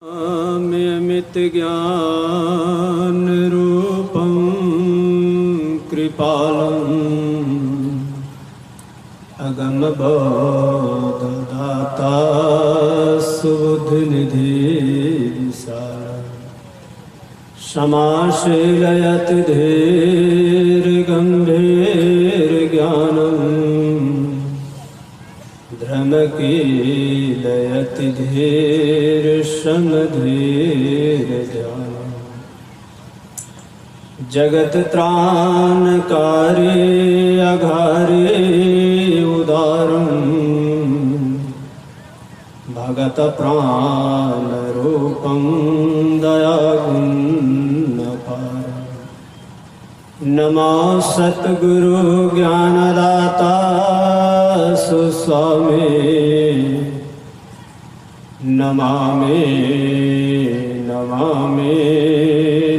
अमित ज्ञान रूपं कृपालम् अगम बोधदाता सुबुद्धिनिधि समाशीलयति धीर गंभीर ज्ञानम् धर्मकीलयति धीर समधीर ध्यानम् जगत त्राणकारी अघारी उदारम् भगत प्राण रूपं दयागुणपारम् नमो सद्गुरु ज्ञानदाता सुस्वामी नमामि नमामि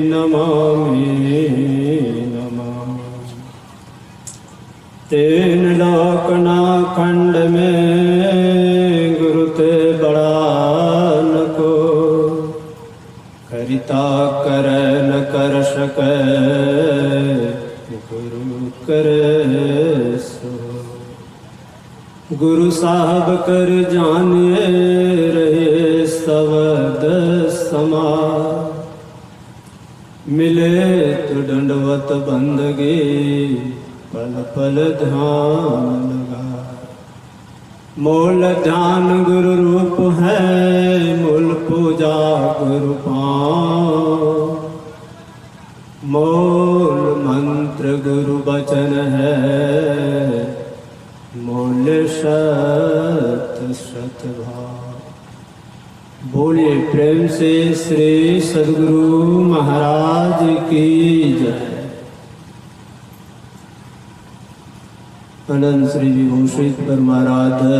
नमामि नमामि। तीन लोकना खंड में गुरु ते बड़ा न को करिता कर न कर सके गुरु करे सो गुरु साहब कर जानिए रहे शब्द समा मिले तो दंडवत बंदगी पल पल ध्यान लगा मूल ध्यान गुरु रूप है मूल पूजा गुरु पाँव मूल मंत्र गुरु वचन है मूल सत सत भाव। बोलिए प्रेम से श्री सद्गुरु महाराज की जय। अनंत श्री विभूषित परमाराध्य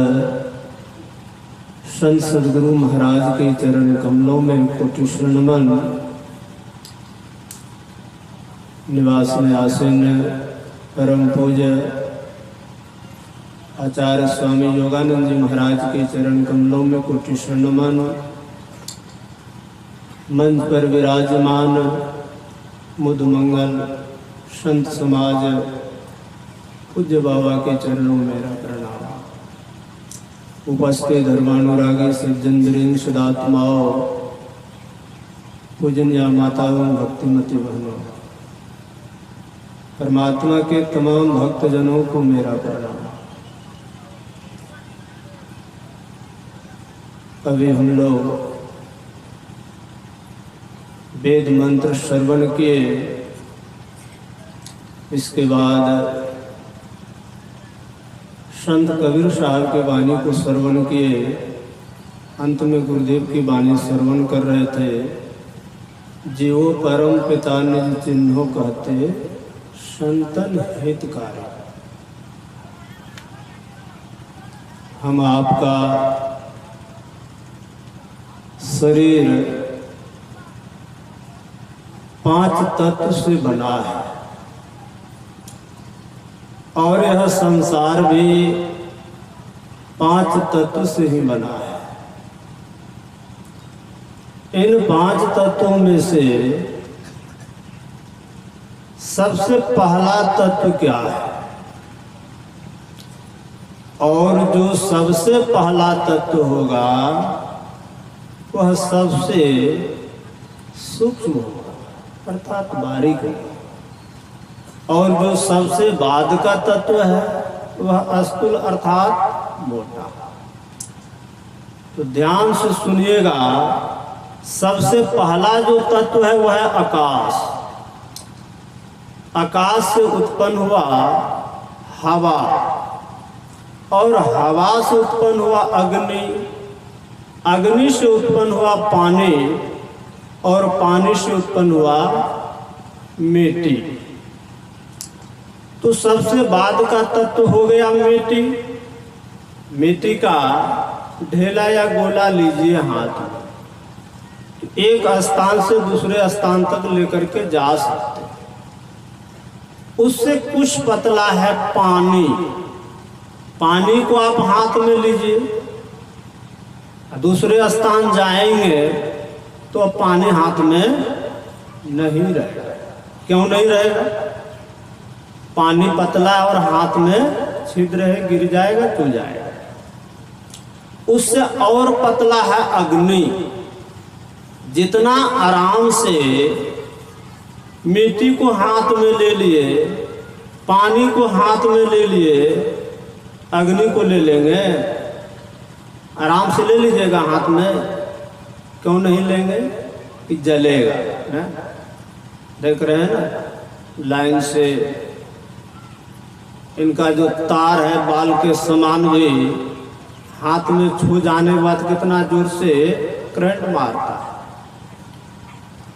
संत सद्गुरु महाराज के चरण कमलों में कोटि नमन। निवास में आसीन परम पूज्य आचार्य स्वामी योगानंद जी महाराज के चरण कमलों में कोटि नमन। मंच पर विराजमान मुदमंगल संत समाज पूज्य बाबा के चरणों में मेरा प्रणाम। उपस्थित धर्मानुरागी सज्जनवृंद सदात्माओं पूजनीय माताओं भक्तिमती बहनों परमात्मा के तमाम भक्तजनों को मेरा प्रणाम। अभी हम लोग वेद मंत्र श्रवण किए, इसके बाद संत कबीर साहब के वाणी को श्रवण किए, अंत में गुरुदेव की वाणी श्रवण कर रहे थे। जीवो परम पिता निज चिन्हो कहते संतन हितकारी। हम आपका शरीर 5 तत्व से बना है और यह संसार भी 5 तत्व से ही बना है। इन 5 तत्वों में से सबसे पहला तत्व क्या है? और जो सबसे पहला तत्व होगा वह सबसे सूक्ष्म होगा अर्थात बारीक होगा, और जो सबसे बाद का तत्व है वह स्थूल अर्थात मोटा। तो ध्यान से सुनिएगा, सबसे पहला जो तत्व है वह है आकाश। आकाश से उत्पन्न हुआ हवा, और हवा से उत्पन्न हुआ अग्नि, अग्नि से उत्पन्न हुआ पानी, और पानी से उत्पन्न हुआ मिट्टी। तो सबसे बाद का तत्व हो गया मिट्टी। मिट्टी का ढेला या गोला लीजिए हाथ में, एक स्थान से दूसरे स्थान तक लेकर के जा सकते। उससे कुछ पतला है पानी। पानी को आप हाथ में लीजिए, दूसरे स्थान जाएंगे तो अब पानी हाथ में नहीं रहेगा। क्यों नहीं रहेगा? पानी पतला है और हाथ में छिद्र है, गिर जाएगा तो जाएगा। उससे और पतला है अग्नि। जितना आराम से मिट्टी को हाथ में ले लिए, पानी को हाथ में ले लिए, अग्नि को ले लेंगे, आराम से ले लीजिएगा हाथ में, क्यों नहीं लेंगे? कि जलेगा ना। देख रहे हैं ना, लाइन से इनका जो तार है बाल के समान भी हाथ में छू जाने के बाद कितना जोर से करंट मारता है।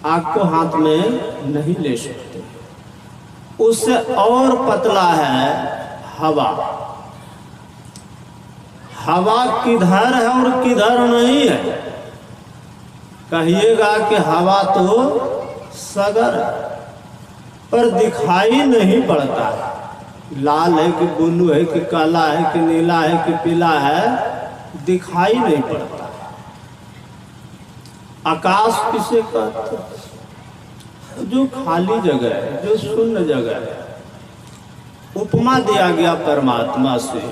आग को हाथ में नहीं ले सकते। उससे और पतला है हवा। हवा किधर है और किधर नहीं है? कहिएगा कि हवा तो सगर है, पर दिखाई नहीं पड़ता है। लाल है कि ब्लू है कि काला है कि नीला है कि पीला है, दिखाई नहीं पड़ता। आकाश किसे कहते हैं? जो खाली जगह है, जो शून्य जगह है। उपमा दिया गया परमात्मा से।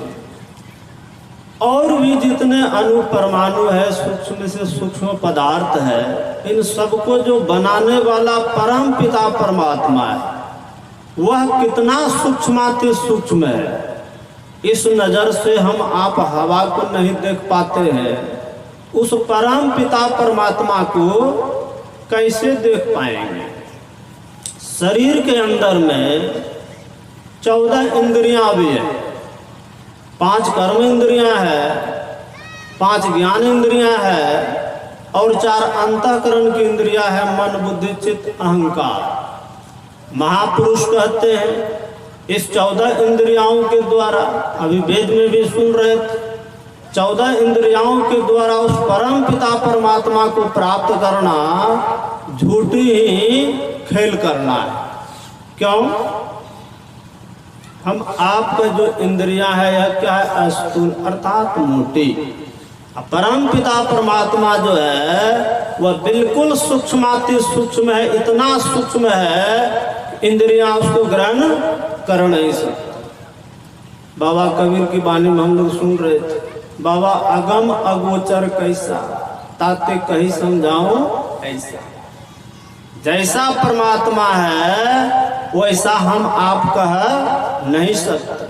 और भी जितने अणु परमाणु है, सूक्ष्म से सूक्ष्म पदार्थ है, इन सबको जो बनाने वाला परम पिता परमात्मा है, वह कितना सूक्ष्माति सूक्ष्म है। इस नजर से हम आप हवा को नहीं देख पाते हैं, उस परम पिता परमात्मा को कैसे देख पाएंगे? शरीर के अंदर में 14 इंद्रियां भी है। 5 कर्म इंद्रियां है, 5 ज्ञान इंद्रियां है और 4 अंतःकरण की इंद्रियां है, मन बुद्धि चित्त अहंकार। महापुरुष कहते हैं इस 14 इंद्रियाओं के द्वारा, अभी वेद में भी सुन रहे थे, 14 इंद्रियाओं के द्वारा उस परम पिता परमात्मा को प्राप्त करना झूठी ही खेल करना है। क्यों? हम आपका जो इंद्रियां है यह क्या है? स्थूल अर्थात मोटी। परम पिता परमात्मा जो है वह बिल्कुल सूक्ष्माति सूक्ष्म है। इतना सूक्ष्म है इंद्रियां उसको ग्रहण कर नहीं सकती। बाबा कबीर की वाणी में हम लोग सुन रहे थे, बाबा अगम अगोचर कैसा, ताते कहीं समझाऊं ऐसा। जैसा परमात्मा है वैसा हम आप कह नहीं सकते।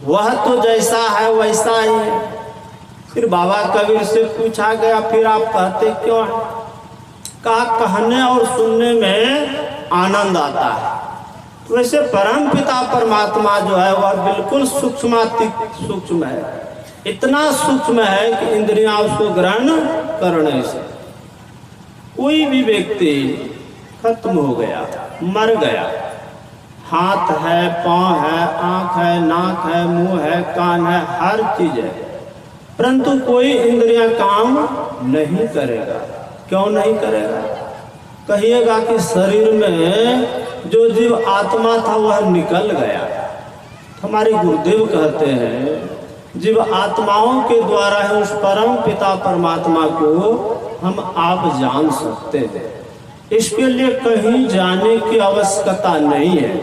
वह तो जैसा है वैसा ही है। फिर बाबा कबीर से पूछा गया, फिर आप कहते क्यों हैं? कहा कहने और सुनने में आनंद आता है। तो वैसे परम पिता परमात्मा जो है वह बिल्कुल सूक्ष्माति सूक्ष्म है। इतना सूक्ष्म है कि इंद्रियां उसको ग्रहण कर नहीं सकती। कोई भी व्यक्ति खत्म हो गया, मर गया, हाथ है, पांव है, आंख है, नाक है, मुंह है, कान है, हर चीज है, परंतु कोई इंद्रियां काम नहीं करेगा। क्यों नहीं करेगा? कहिएगा कि शरीर में जो जीव आत्मा था वह निकल गया। हमारे गुरुदेव कहते हैं जीव आत्माओं के द्वारा है उस परम पिता परमात्मा को हम आप जान सकते हैं। इसके लिए कहीं जाने की आवश्यकता नहीं है,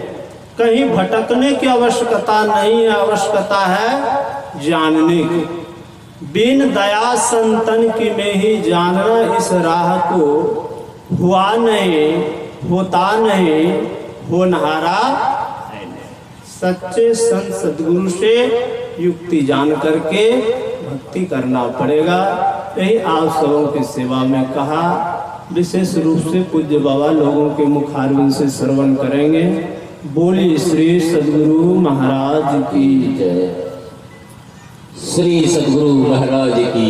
कहीं भटकने की आवश्यकता नहीं है। आवश्यकता है जानने की। बिन दया संतन की में ही जानना इस राह को, हुआ नहीं, होता नहीं, होनहारा है नहीं। सच्चे संत सद्गुरु से युक्ति जान करके भक्ति करना पड़ेगा। यही आप सबों की सेवा में कहा। विशेष रूप से पूज्य बाबा लोगों के मुखारविंद से श्रवण करेंगे। बोलिए श्री सद्गुरु महाराज की जय। श्री सद्गुरु महाराज की